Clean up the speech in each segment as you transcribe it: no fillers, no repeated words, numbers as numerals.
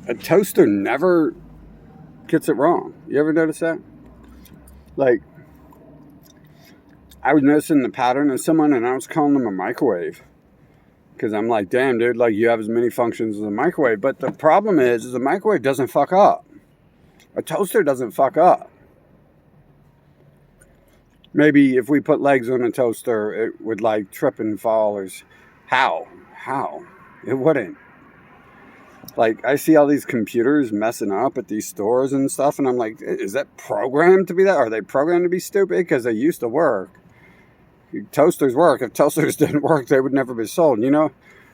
a toaster never gets it wrong. You ever notice that? Like, I was noticing the pattern of someone, and I was calling them a microwave because I'm like, damn, dude, like you have as many functions as a microwave. But the problem is the microwave doesn't fuck up. A toaster doesn't fuck up. Maybe if we put legs on a toaster, it would like trip and fall. Or how? How? It wouldn't. Like, I see all these computers messing up at these stores and stuff, and I'm like, is that programmed to be that? Are they programmed to be stupid? Because they used to work. Toasters work. If toasters didn't work, they would never be sold. You know,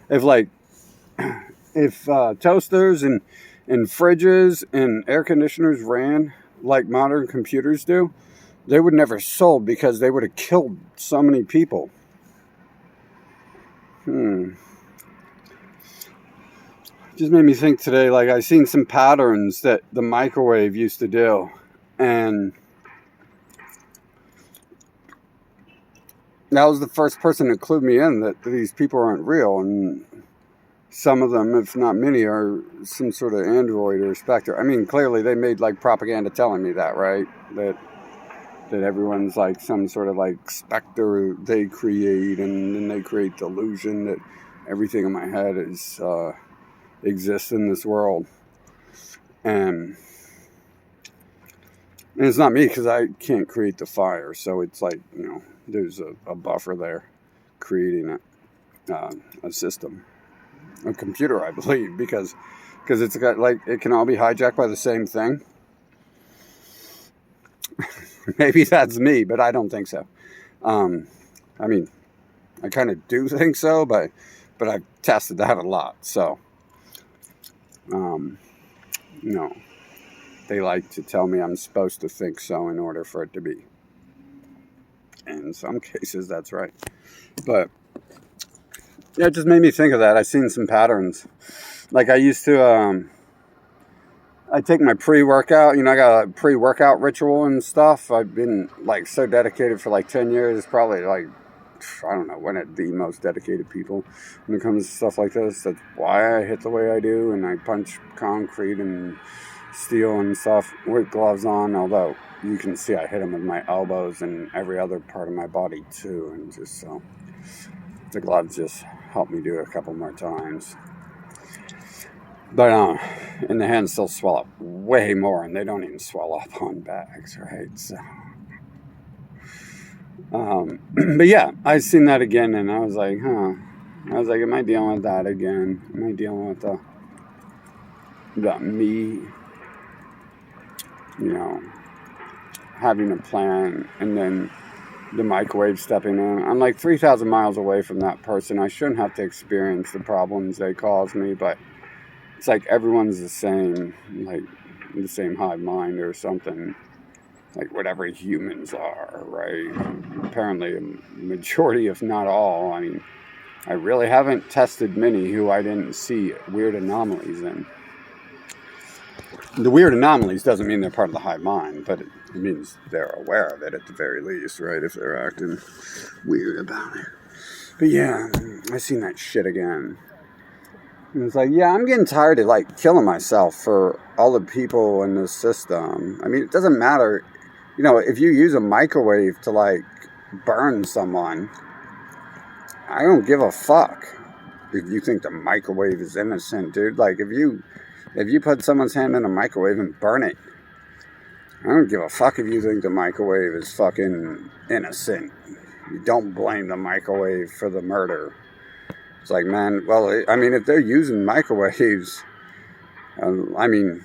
if like if toasters and fridges and air conditioners ran like modern computers do, they would never sold because they would have killed so many people. Just made me think today, like I seen some patterns that the microwave used to do, and that was the first person to clue me in that these people aren't real, and some of them, if not many, are some sort of android or specter. I mean, clearly they made like propaganda telling me that, right? That everyone's like some sort of like specter they create, and then they create delusion that everything in my head is exists in this world, and it's not me because I can't create the fire, so it's like, you know, there's a buffer there creating a system, a computer, I believe, because it's got like it can all be hijacked by the same thing. Maybe that's me, but I don't think so. I mean, I kind of do think so, but I've tested that a lot, so you know, they like to tell me I'm supposed to think so in order for it to be. And in some cases, that's right. But yeah, it just made me think of that. I've seen some patterns. Like I used to, I take my pre-workout. You know, I got a pre-workout ritual and stuff. I've been like so dedicated for like 10 years. It's probably like, I don't know, one of the most dedicated people when it comes to stuff like this. That's why I hit the way I do, and I punch concrete and steel and stuff with gloves on, although you can see I hit them with my elbows and every other part of my body too, and just so the gloves just help me do it a couple more times. But and the hands still swell up way more, and they don't even swell up on bags, right? So but yeah, I seen that again, and I was like, huh. I was like, am I dealing with that again? Am I dealing with the me, you know, having a plan, and then the microwave stepping in? I'm like 3,000 miles away from that person. I shouldn't have to experience the problems they cause me, but it's like everyone's the same, like the same hive mind or something. Like whatever humans are, right? Apparently, a majority, if not all. I mean, I really haven't tested many who I didn't see weird anomalies in. The weird anomalies doesn't mean they're part of the hive mind, but it means they're aware of it at the very least, right? If they're acting weird about it. But yeah, I seen that shit again. And it's like, yeah, I'm getting tired of like killing myself for all the people in this system. I mean, it doesn't matter. You know, if you use a microwave to like burn someone, I don't give a fuck if you think the microwave is innocent, dude. Like if you put someone's hand in a microwave and burn it, I don't give a fuck if you think the microwave is fucking innocent. You don't blame the microwave for the murder. It's like, man, well, I mean, if they're using microwaves, I mean,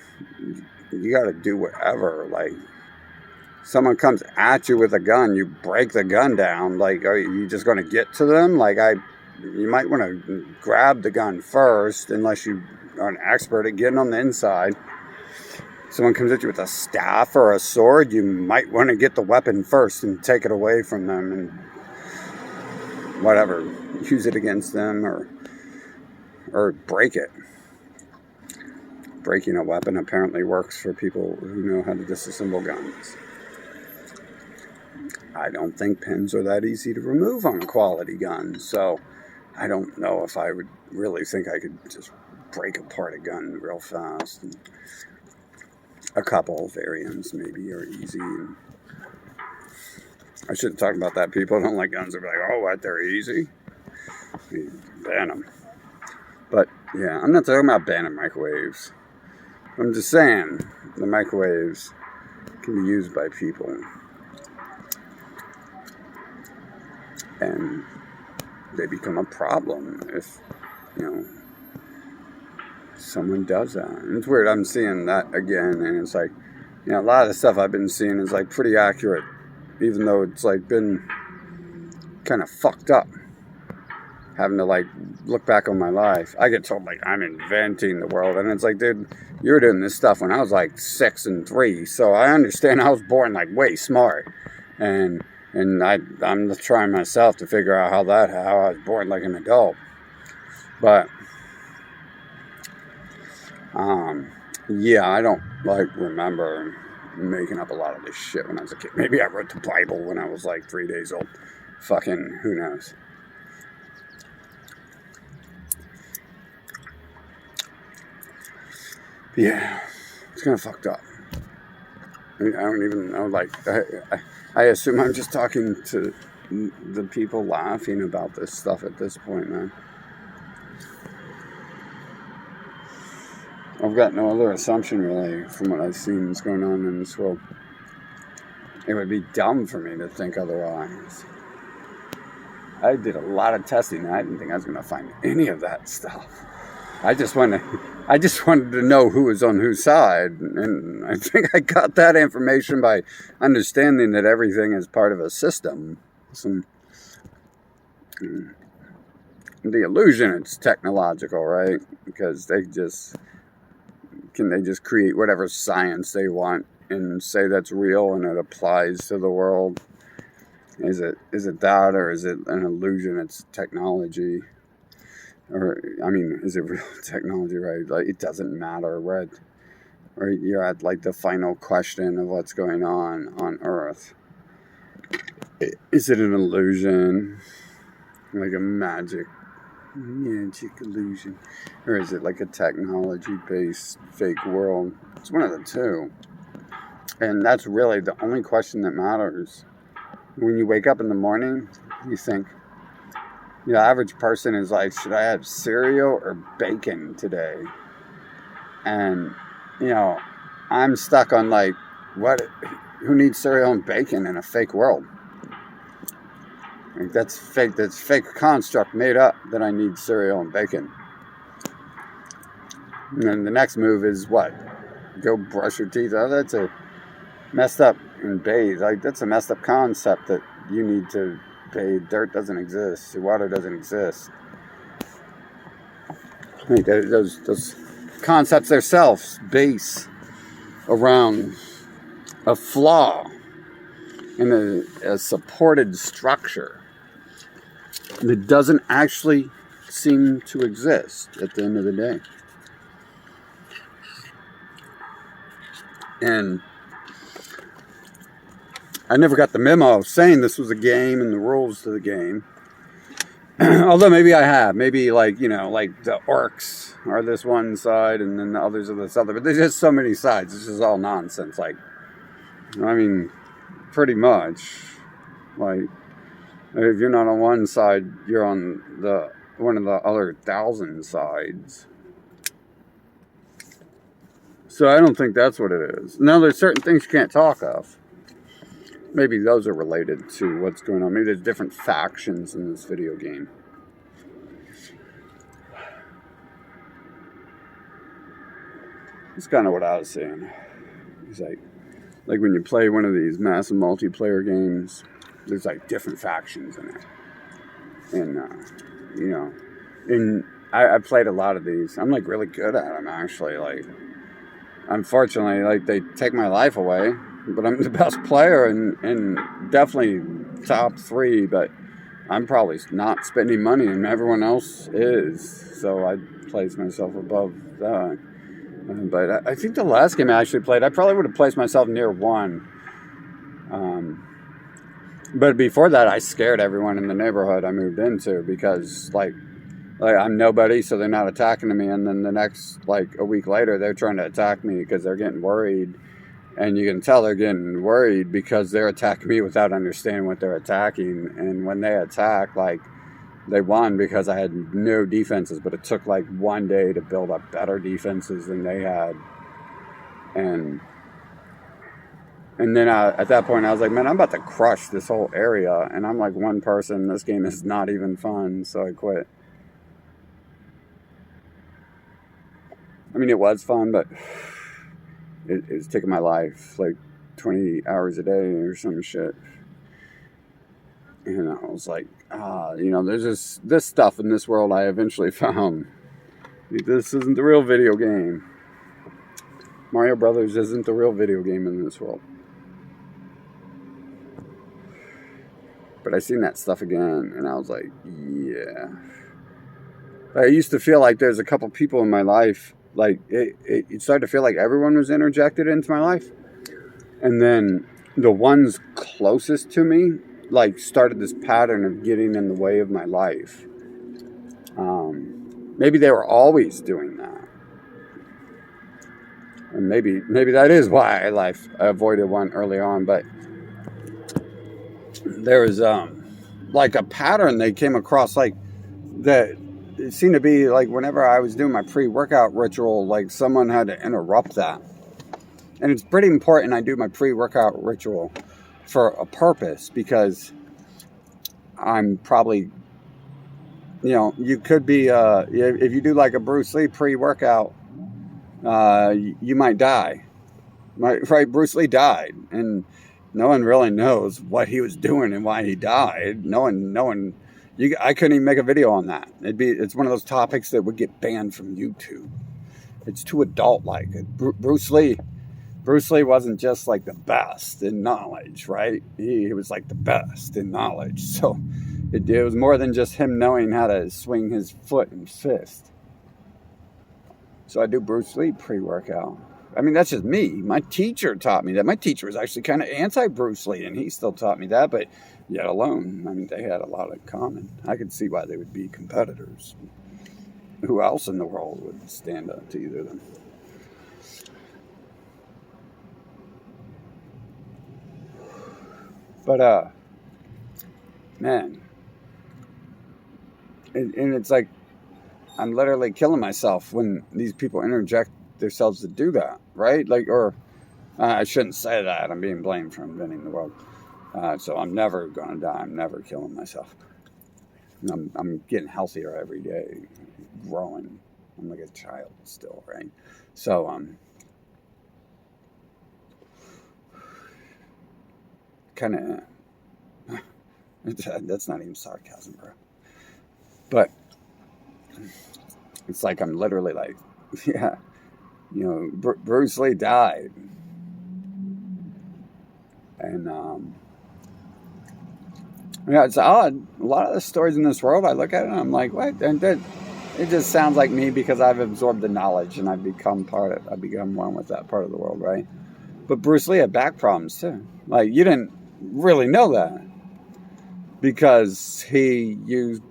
you got to do whatever. Like, someone comes at you with a gun, you break the gun down. Like, are you just going to get to them? Like, you might want to grab the gun first, unless you are an expert at getting on the inside. Someone comes at you with a staff or a sword, you might want to get the weapon first and take it away from them and whatever, use it against them or break it. Breaking a weapon apparently works for people who know how to disassemble guns. I don't think pins are that easy to remove on a quality gun, so I don't know if I would really think I could just break apart a gun real fast. And a couple variants maybe are easy. And I shouldn't talk about that. People don't like guns. They're like, oh, what? They're easy? Ban them. But yeah, I'm not talking about banning microwaves. I'm just saying the microwaves can be used by people. And they become a problem if, someone does that. And it's weird, I'm seeing that again, and it's like, a lot of the stuff I've been seeing is like pretty accurate, even though it's like been kind of fucked up. Having to like look back on my life. I get told like I'm inventing the world, and it's like, dude, you were doing this stuff when I was like 6 and 3, so I understand I was born like way smart, and I'm trying myself to figure out how I was born like an adult. But yeah, I don't like remember making up a lot of this shit when I was a kid. Maybe I wrote the Bible when I was like 3 days old. Fucking who knows. Yeah, it's kind of fucked up. I don't even know, like, I assume I'm just talking to the people laughing about this stuff at this point, man. I've got no other assumption, really, from what I've seen is going on in this world. It would be dumb for me to think otherwise. I did a lot of testing, and I didn't think I was going to find any of that stuff. I just wanted to know who was on whose side, and I think I got that information by understanding that everything is part of a system. The illusion, it's technological, right? Because they just create whatever science they want and say that's real and it applies to the world. Is it that, or is it an illusion? It's technology. Or, is it real technology, right? Like, it doesn't matter. You're at, like, the final question of what's going on Earth. Is it an illusion? Like a magic illusion? Or is it like a technology-based fake world? It's one of the two. And that's really the only question that matters. When you wake up in the morning, you think, the average person is like, should I have cereal or bacon today? And, I'm stuck on like, who needs cereal and bacon in a fake world? Like, that's fake. That's fake construct made up that I need cereal and bacon. And then the next move is what? Go brush your teeth. Oh, that's a messed up and bathe. Like, that's a messed up concept that you need to bathe. Dirt doesn't exist. Water doesn't exist. Like, those concepts themselves base around a flaw in a supported structure that doesn't actually seem to exist at the end of the day. And I never got the memo saying this was a game and the rules to the game. Although maybe I have. Maybe like the orcs are this one side and then the others are this other. But there's just so many sides. It's just all nonsense. Like, pretty much. Like, if you're not on one side, you're on one of the other 1,000 sides. So I don't think that's what it is. Now, there's certain things you can't talk of. Maybe those are related to what's going on. Maybe there's different factions in this video game. It's kind of what I was saying. It's like when you play one of these massive multiplayer games, there's like different factions in it. And, and I played a lot of these. I'm like really good at them, actually. Like, unfortunately, like, they take my life away. But I'm the best player and definitely top 3, but I'm probably not spending money and everyone else is. So I place myself above that. But I think the last game I actually played, I probably would have placed myself near 1. But before that, I scared everyone in the neighborhood I moved into because, like, Like, I'm nobody, so they're not attacking me. And then the next, like a week later, they're trying to attack me because they're getting worried. And you can tell they're getting worried because they're attacking me without understanding what they're attacking. And when they attack, like, they won because I had no defenses, but it took like one day to build up better defenses than they had. And then at that point, I was like, man, I'm about to crush this whole area. And I'm like one person. This game is not even fun. So I quit. I mean, it was fun, but it was taking my life like 20 hours a day or some shit. And I was like, there's this stuff in this world I eventually found. This isn't the real video game. Mario Brothers isn't the real video game in this world. But I seen that stuff again, and I was like, yeah. I used to feel like there's a couple people in my life, like, it started to feel like everyone was interjected into my life. And then the ones closest to me, like, started this pattern of getting in the way of my life. Maybe they were always doing that. And maybe that is why I avoided one early on, but there was like a pattern they came across, like that it seemed to be like whenever I was doing my pre-workout ritual, like someone had to interrupt that. And it's pretty important I do my pre-workout ritual for a purpose, because I'm probably, you could be if you do like a Bruce Lee pre-workout, you might die. Right? Bruce Lee died, and no one really knows what he was doing and why he died. No one. I couldn't even make a video on that. It's one of those topics that would get banned from YouTube. It's too adult-like. Bruce Lee wasn't just like the best in knowledge, right? He was like the best in knowledge. So it was more than just him knowing how to swing his foot and fist. So I do Bruce Lee pre-workout. I mean, that's just me. My teacher taught me that. My teacher was actually kind of anti-Bruce Lee, and he still taught me that, but yet alone, I mean, they had a lot in common. I could see why they would be competitors. Who else in the world would stand up to either of them? But, man. And it's like, I'm literally killing myself when these people interject themselves to do that, right? Like, or I shouldn't say that. I'm being blamed for inventing the world. So I'm never going to die. I'm never killing myself. I'm getting healthier every day, growing. I'm like a child still, right? So, kind of, that's not even sarcasm, bro. But it's like I'm literally like, yeah, Bruce Lee died. And, it's odd. A lot of the stories in this world, I look at it and I'm like, what? And it just sounds like me because I've absorbed the knowledge and I've become one with that part of the world, right? But Bruce Lee had back problems too. Like, you didn't really know that because he used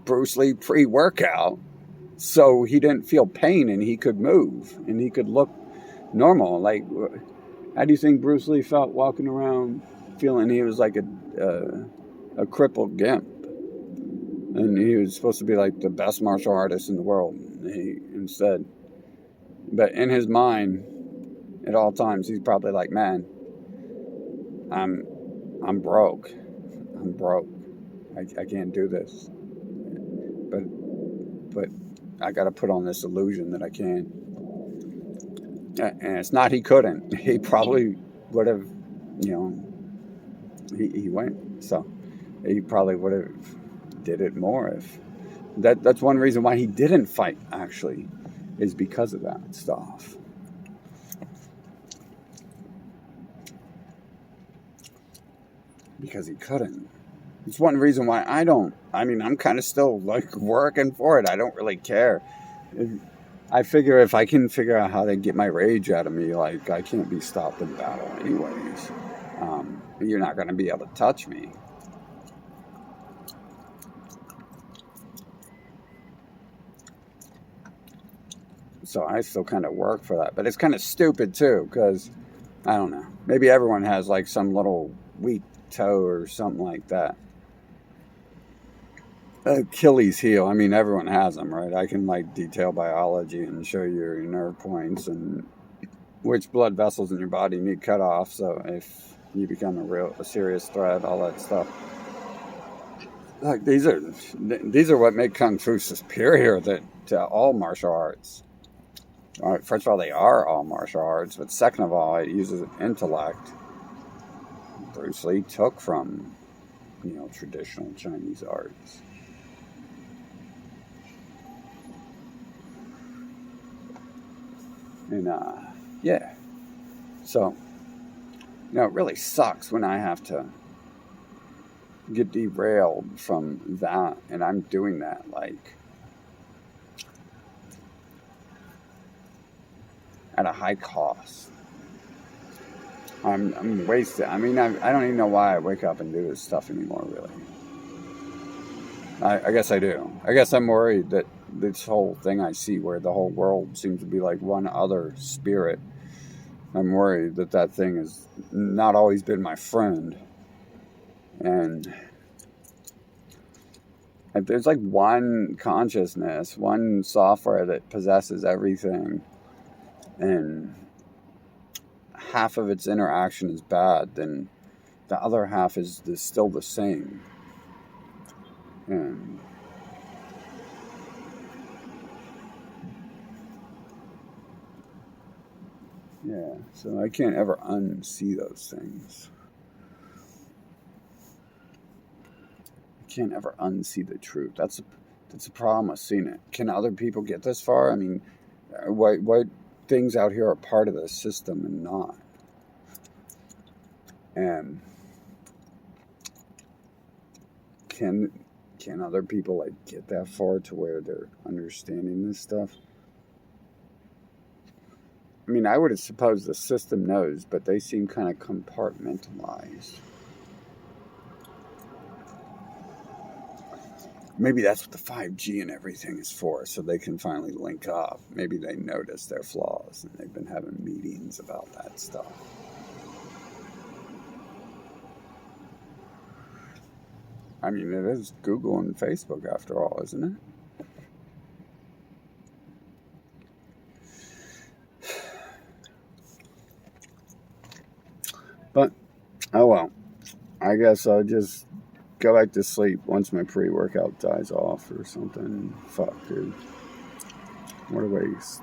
Bruce Lee pre-workout, so he didn't feel pain and he could move and he could look normal. Like, how do you think Bruce Lee felt walking around feeling he was like a crippled gimp? And he was supposed to be like the best martial artist in the world. But in his mind, at all times, he's probably like, man, I'm broke. I'm broke. I can't do this. But I got to put on this illusion that I can. And it's not he couldn't. He probably would have, he went. So he probably would have did it more if that's one reason why he didn't fight, actually, is because of that stuff. Because he couldn't. It's one reason why I'm kind of still like working for it. I don't really care. I figure if I can figure out how to get my rage out of me, like, I can't be stopped in battle anyways. You're not going to be able to touch me. So I still kind of work for that. But it's kind of stupid too, because I don't know. Maybe everyone has like some little weak toe or something like that. Achilles heel. I mean, everyone has them, right? I can like detail biology and show you your nerve points and which blood vessels in your body need cut off. So if you become a serious threat, all that stuff. Like these are what make kung fu superior to all martial arts. All right, first of all, they are all martial arts, but second of all, it uses intellect. Bruce Lee took from traditional Chinese arts. And yeah, so it really sucks when I have to get derailed from that, and I'm doing that like at a high cost. I'm wasted. I mean, I don't even know why I wake up and do this stuff anymore, really. I guess I do. I guess I'm worried that this whole thing I see where the whole world seems to be like one other spirit, I'm worried that that thing has not always been my friend. And if there's like one consciousness, one software that possesses everything, and half of its interaction is bad, then the other half is still the same. And yeah, so I can't ever unsee those things. I can't ever unsee the truth. That's the problem with seeing it. Can other people get this far? I mean, what things out here are part of the system and not? And can other people like get that far to where they're understanding this stuff? I mean, I would suppose the system knows, but they seem kind of compartmentalized. Maybe that's what the 5G and everything is for, so they can finally link up. Maybe they notice their flaws, and they've been having meetings about that stuff. I mean, it is Google and Facebook after all, isn't it? But, oh well. I guess I'll just go back to sleep once my pre-workout dies off or something. Fuck, dude. What a waste.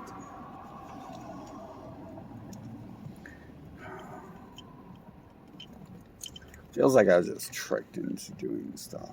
Feels like I was just tricked into doing stuff.